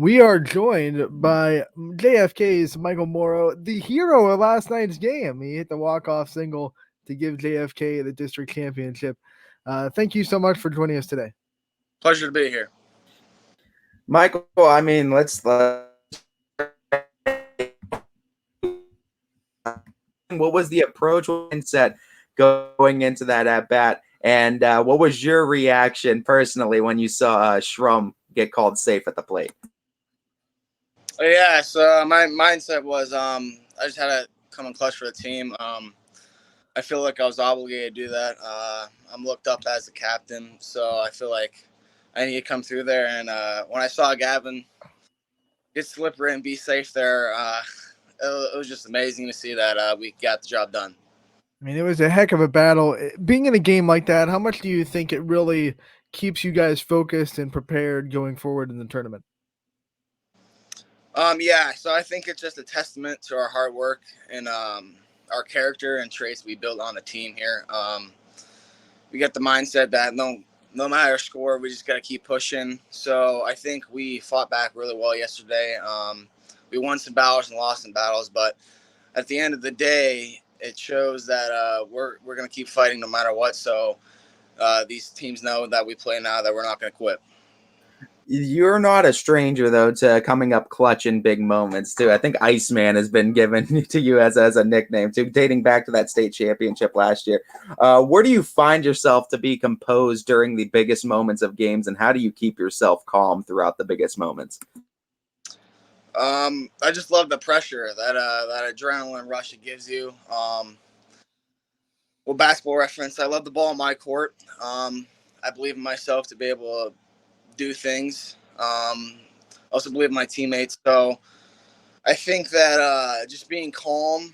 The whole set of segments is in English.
We are joined by JFK's Michael Mauro, the hero of last night's game. He hit the walk-off single to give JFK the district championship. Thank you so much for joining us today. Pleasure to be here. Michael, I mean, let's what was the approach mindset going into that at bat, and what was your reaction personally when you saw Shrum get called safe at the plate? Yeah, so my mindset was I just had to come in clutch for the team. I feel like I was obligated to do that. I'm looked up as the captain, so I feel like I need to come through there. And when I saw Gavin get slippery and be safe there, it was just amazing to see that we got the job done. I mean, it was a heck of a battle. Being in a game like that, how much do you think it really keeps you guys focused and prepared going forward in the tournament? Yeah, so I think it's just a testament to our hard work and our character and traits we built on the team here. We got the mindset that no matter score, we just got to keep pushing. So I think we fought back really well yesterday. We won some battles and lost some battles, but at the end of the day, it shows that we're going to keep fighting no matter what. So these teams know that we play now, that we're not going to quit. You're not a stranger, though, to coming up clutch in big moments, too. I think Iceman has been given to you as a nickname, too, dating back to that state championship last year. Where do you find yourself to be composed during the biggest moments of games, and how do you keep yourself calm throughout the biggest moments? I just love the pressure, that adrenaline rush it gives you. Well, basketball reference, I love the ball in my court. I believe in myself to be able to do things. Also believe in my teammates. So I think that just being calm,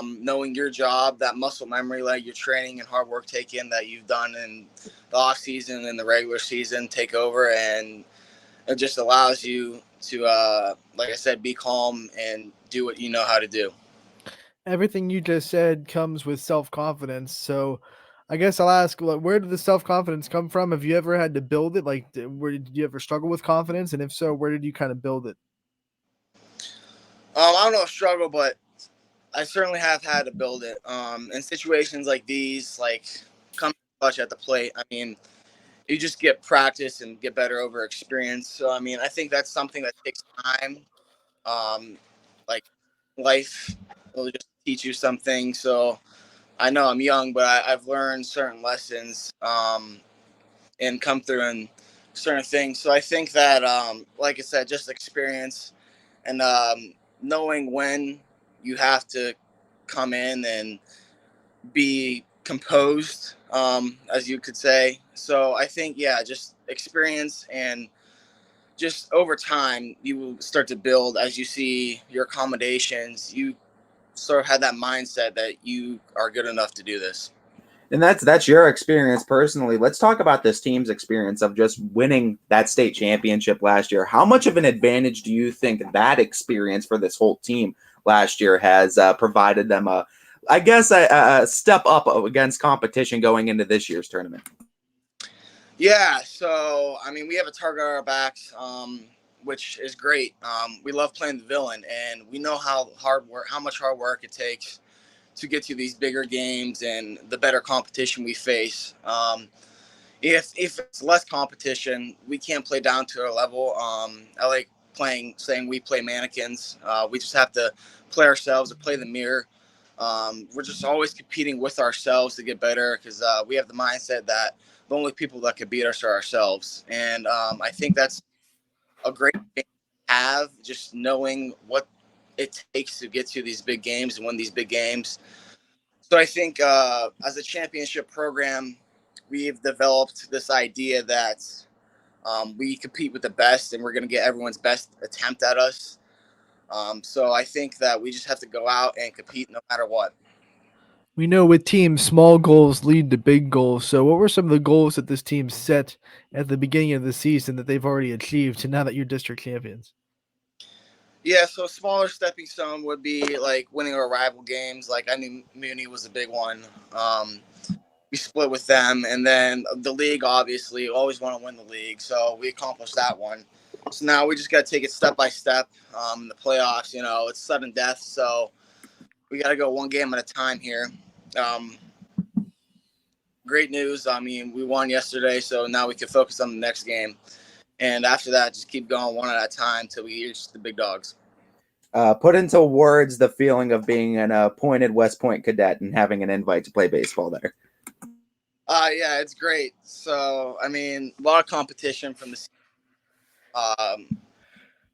knowing your job, that muscle memory, like your training and hard work taken that you've done in the off season and the regular season, take over, and it just allows you to, like I said, be calm and do what you know how to do. Everything you just said comes with self-confidence. So I guess I'll ask, where did the self-confidence come from? Have you ever had to build it? Like, where did you ever struggle with confidence? And if so, where did you kind of build it? I don't know if struggle, but I certainly have had to build it. In situations like these, like coming clutch at the plate, I mean, you just get practice and get better over experience. So, I mean, I think that's something that takes time. Like life will just teach you something. So I know I'm young, but I've learned certain lessons and come through in certain things. So I think that, like I said, just experience and knowing when you have to come in and be composed, as you could say. So I think, yeah, just experience and just over time, you will start to build as you see your accommodations. You sort of had that mindset that you are good enough to do this. And that's your experience personally. Let's talk about this team's experience of just winning that state championship last year. How much of an advantage do you think that experience for this whole team last year has provided them a step up against competition going into this year's tournament? Yeah, so I mean, we have a target on our backs, which is great. We love playing the villain, and we know how much hard work it takes to get to these bigger games and the better competition we face. If it's less competition, we can't play down to our level. I like saying we play mannequins. We just have to play ourselves or play the mirror. We're just always competing with ourselves to get better because we have the mindset that the only people that can beat us are ourselves. And I think that's a great thing to have, just knowing what it takes to get to these big games and win these big games. So I think as a championship program, we've developed this idea that we compete with the best and we're going to get everyone's best attempt at us. So I think that we just have to go out and compete no matter what. We know with teams, small goals lead to big goals. So what were some of the goals that this team set at the beginning of the season that they've already achieved to now that you're district champions? Yeah, so smaller stepping stone would be like winning our rival games. Like I knew Muni was a big one. We split with them, and then the league. Obviously, always want to win the league, so we accomplished that one. So now we just got to take it step by step. In the playoffs, it's sudden death, so we got to go one game at a time here. Great news. I mean, we won yesterday, so now we can focus on the next game. And after that, just keep going one at a time till we reach the big dogs. Put into words the feeling of being an appointed West Point cadet and having an invite to play baseball there. Yeah, it's great. So, I mean, a lot of competition from the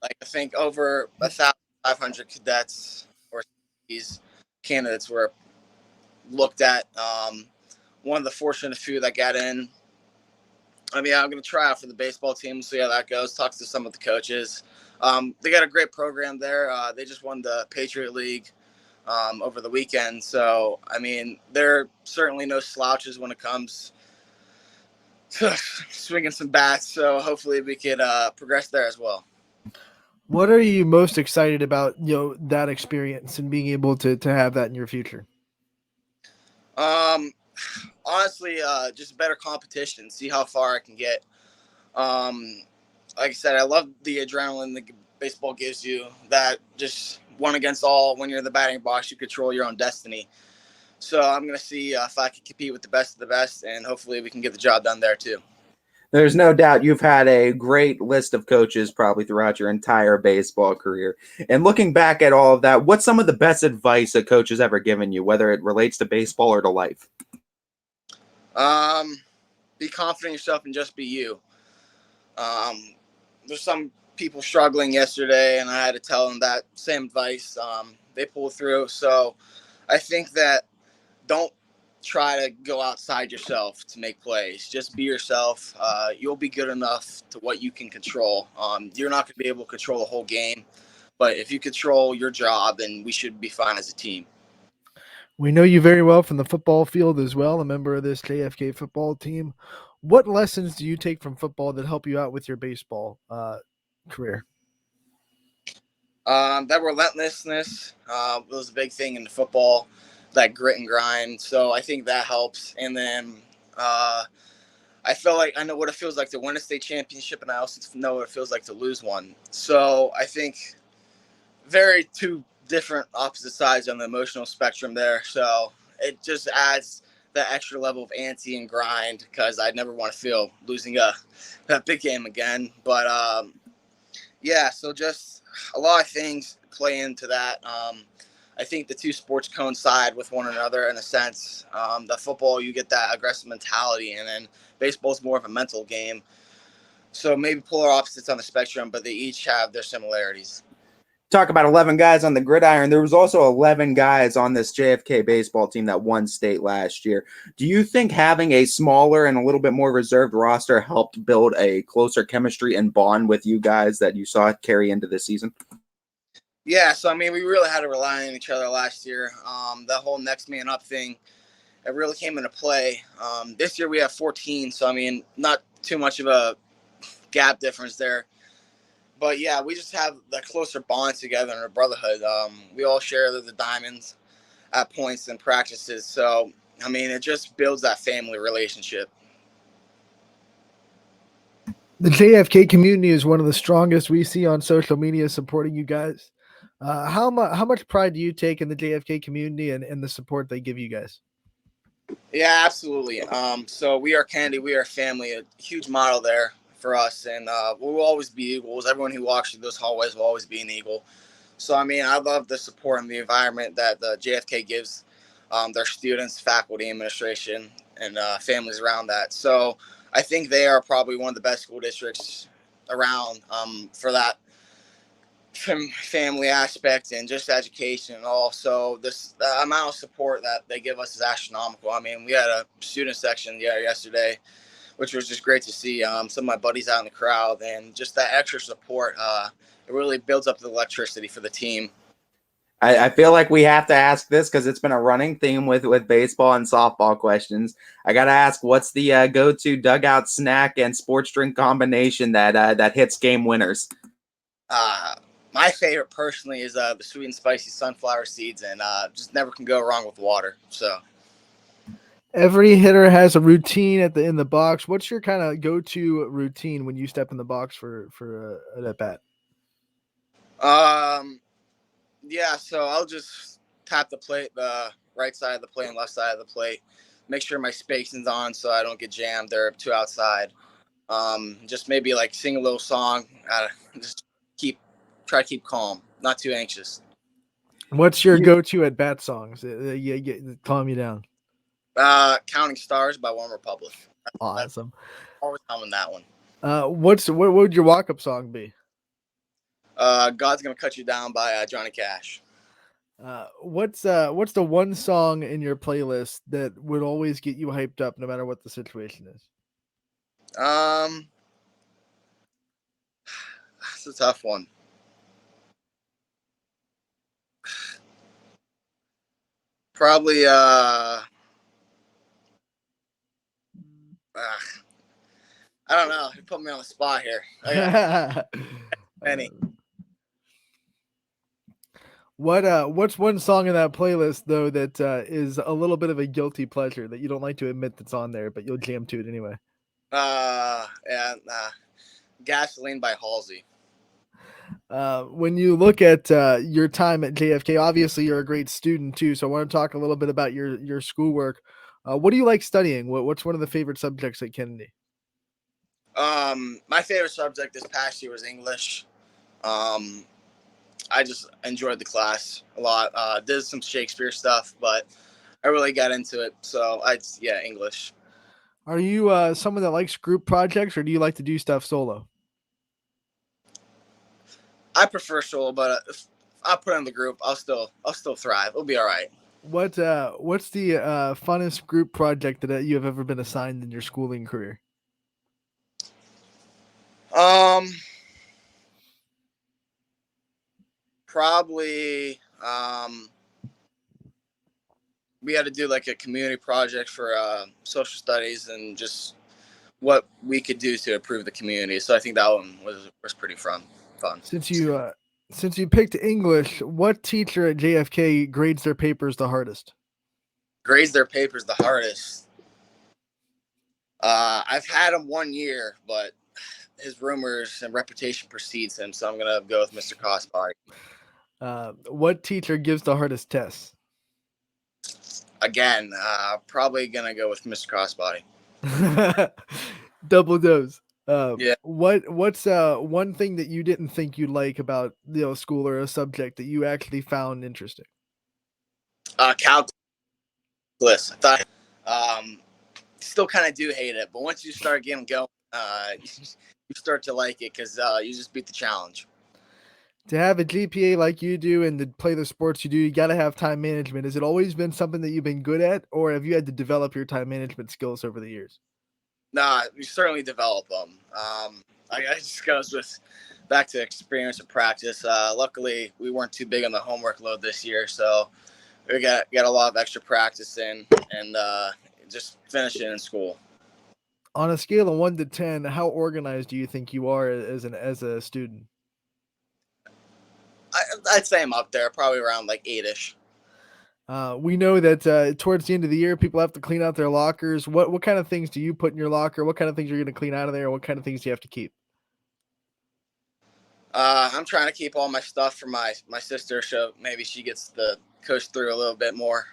like I think over 1,500 cadets or these candidates were looked at. One of the fortunate few that got in. I mean, I'm going to try out for the baseball team, see how that goes. Talk to some of the coaches. They got a great program there. They just won the Patriot League over the weekend. So, I mean, they're certainly no slouches when it comes to swinging some bats. So hopefully we could progress there as well. What are you most excited about, that experience and being able to have that in your future? Honestly, just better competition, see how far I can get. Like I said, I love the adrenaline that baseball gives you, that just one against all. When you're in the batting box, you control your own destiny. So I'm going to see if I can compete with the best of the best, and hopefully we can get the job done there too. There's no doubt you've had a great list of coaches probably throughout your entire baseball career. And looking back at all of that, what's some of the best advice a coach has ever given you, whether it relates to baseball or to life? Be confident in yourself and just be you. There's some people struggling yesterday, and I had to tell them that same advice. They pulled through. So I think that don't try to go outside yourself to make plays. Just be yourself. You'll be good enough to what you can control. You're not going to be able to control the whole game, but if you control your job, then we should be fine as a team. We know you very well from the football field as well, a member of this JFK football team. What lessons do you take from football that help you out with your baseball career? That relentlessness was a big thing in the football, that grit and grind. So I think that helps. And then I feel like I know what it feels like to win a state championship, and I also know what it feels like to lose one. So I think very two different opposite sides on the emotional spectrum there. So it just adds that extra level of ante and grind, because I'd never want to feel losing that big game again. But yeah, so just a lot of things play into that. I think the two sports coincide with one another in a sense. The football, you get that aggressive mentality, and then baseball is more of a mental game. So maybe polar opposites on the spectrum, but they each have their similarities. Talk about 11 guys on the gridiron. There was also 11 guys on this JFK baseball team that won state last year. Do you think having a smaller and a little bit more reserved roster helped build a closer chemistry and bond with you guys that you saw carry into this season? Yeah, so I mean, we really had to rely on each other last year. That whole next man up thing, it really came into play. This year we have 14, so I mean, not too much of a gap difference there. But yeah, we just have that closer bond together in a brotherhood. We all share the diamonds at points and practices. So, I mean, it just builds that family relationship. The JFK community is one of the strongest we see on social media supporting you guys. How much pride do you take in the JFK community and the support they give you guys? Yeah, absolutely. So we are Kennedy, we are family, a huge model there for us, and we'll always be Eagles. Everyone who walks through those hallways will always be an Eagle. So I mean, I love the support and the environment that the JFK gives their students, faculty, administration, and families around that. So I think they are probably one of the best school districts around for that family aspect and just education. And also the amount of support that they give us is astronomical. I mean, we had a student section yesterday, which was just great to see. Some of my buddies out in the crowd, and just that extra support, it really builds up the electricity for the team. I feel like we have to ask this because it's been a running theme with baseball and softball questions. I got to ask, what's the go-to dugout snack and sports drink combination that hits game winners? My favorite personally is the sweet and spicy sunflower seeds, and just never can go wrong with water. So Every hitter has a routine in the box. What's your kind of go-to routine when you step in the box for an at bat? Yeah, so I'll just tap the plate, the right side of the plate and left side of the plate. Make sure my spacing's on so I don't get jammed or too outside. Just maybe like sing a little song. Just try to keep calm, not too anxious. What's your You, go-to at bat songs? Calm you down. Counting Stars by One Republic. That's Awesome. always humming that one. What would your walk-up song be? God's Gonna Cut You Down by Johnny Cash. What's the one song in your playlist that would always get you hyped up no matter what the situation is? That's a tough one. Probably I don't know. You put me on the spot here. Any. What's one song in that playlist though that is a little bit of a guilty pleasure that you don't like to admit that's on there, but you'll jam to it anyway? Gasoline by Halsey. When you look at your time at JFK, obviously you're a great student too. So I want to talk a little bit about your schoolwork. What do you like studying? What's one of the favorite subjects at Kennedy? My favorite subject this past year was English. I just enjoyed the class a lot. Did some Shakespeare stuff, but I really got into it. So English. Are you someone that likes group projects, or do you like to do stuff solo? I prefer solo, but if I put in the group, I'll still thrive. It'll be all right. What's the funnest group project that you have ever been assigned in your schooling career? Probably we had to do like a community project for social studies and just what we could do to improve the community. So I think that one was pretty fun. Since you picked English, what teacher at JFK grades their papers the hardest? Grades their papers the hardest. I've had him 1 year, but his rumors and reputation precedes him, so I'm gonna go with Mr. Cosby. What teacher gives the hardest tests? Again, probably gonna go with Mr. Cosby. Double dose. Yeah. What's one thing that you didn't think you like about school or a subject that you actually found interesting? Calculus. I thought still kind of do hate it, but once you start getting going, you start to like it because you just beat the challenge. To have a GPA like you do and to play the sports you do, you got to have time management. Has it always been something that you've been good at, or have you had to develop your time management skills over the years? Nah, we certainly develop them. I just goes with back to experience and practice. Luckily, we weren't too big on the homework load this year, so we got a lot of extra practice in and just finishing in school. On a scale of 1 to 10, how organized do you think you are as a student? I'd say I'm up there, probably around like 8-ish. We know that towards the end of the year, people have to clean out their lockers. What kind of things do you put in your locker? What kind of things are you going to clean out of there? What kind of things do you have to keep? I'm trying to keep all my stuff for my sister, so maybe she gets to coach through a little bit more.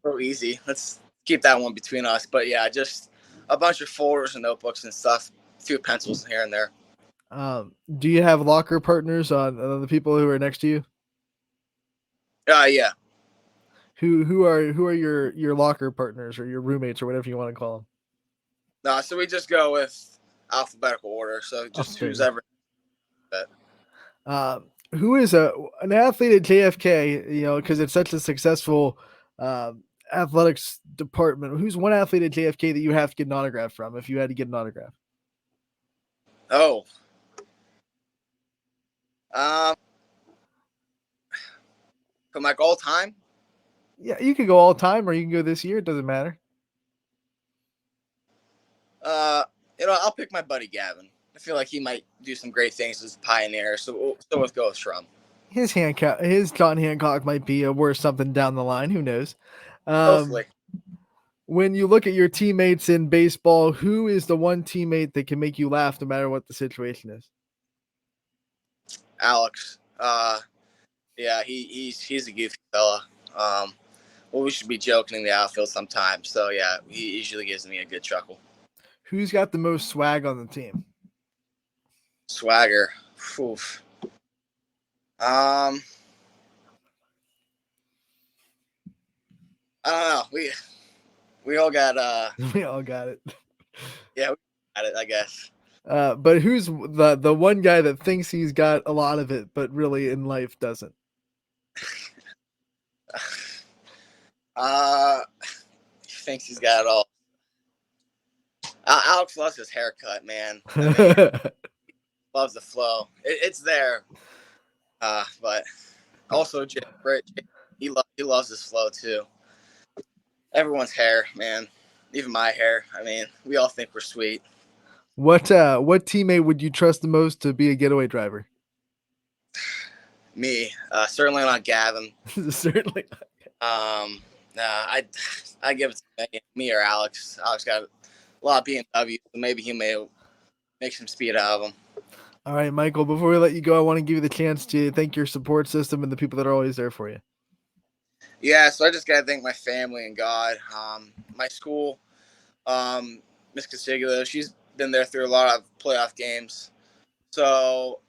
So easy. Let's keep that one between us. But yeah, just a bunch of folders and notebooks and stuff, a few pencils here and there. Do you have locker partners on the people who are next to you? Yeah. Who are your locker partners or your roommates or whatever you want to call them? No, so we just go with alphabetical order. So just who's ever. Who is an athlete at JFK? Because it's such a successful athletics department. Who's one athlete at JFK that you have to get an autograph from if you had to get an autograph? Oh. From like all time? Yeah, you could go all time or you can go this year. It doesn't matter. I'll pick my buddy Gavin. I feel like he might do some great things as a pioneer. So let's go with Shrum. His John Hancock might be worth something down the line. Who knows? Hopefully. When you look at your teammates in baseball, who is the one teammate that can make you laugh no matter what the situation is? Alex. Yeah, he's a goofy fella. Well, we should be joking in the outfield sometimes. So yeah, he usually gives me a good chuckle. Who's got the most swag on the team? Swagger. Oof. I don't know. We all got We all got it. yeah, we got it, I guess. But who's the one guy that thinks he's got a lot of it, but really in life doesn't? He thinks he's got it all. Alex loves his haircut, man. I mean, loves the flow. It's there. But also he loves his flow too. Everyone's hair, man. Even my hair. I mean, we all think we're sweet. What teammate would you trust the most to be a getaway driver? Me, certainly not Gavin. Certainly. I give it to me or Alex. Alex got a lot of BMW, so maybe he may make some speed out of him. All right, Michael, before we let you go, I want to give you the chance to thank your support system and the people that are always there for you. Yeah, so I just got to thank my family and God. My school, Miss Casigula, she's been there through a lot of playoff games. So,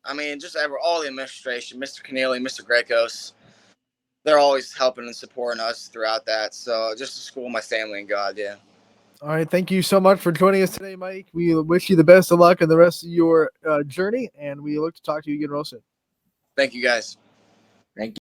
I mean, just all the administration, Mr. Keneally, Mr. Grecos, they're always helping and supporting us throughout that. So, just the school, my family, and God, yeah. All right, thank you so much for joining us today, Mike. We wish you the best of luck in the rest of your journey, and we look to talk to you again real soon. Thank you, guys. Thank you.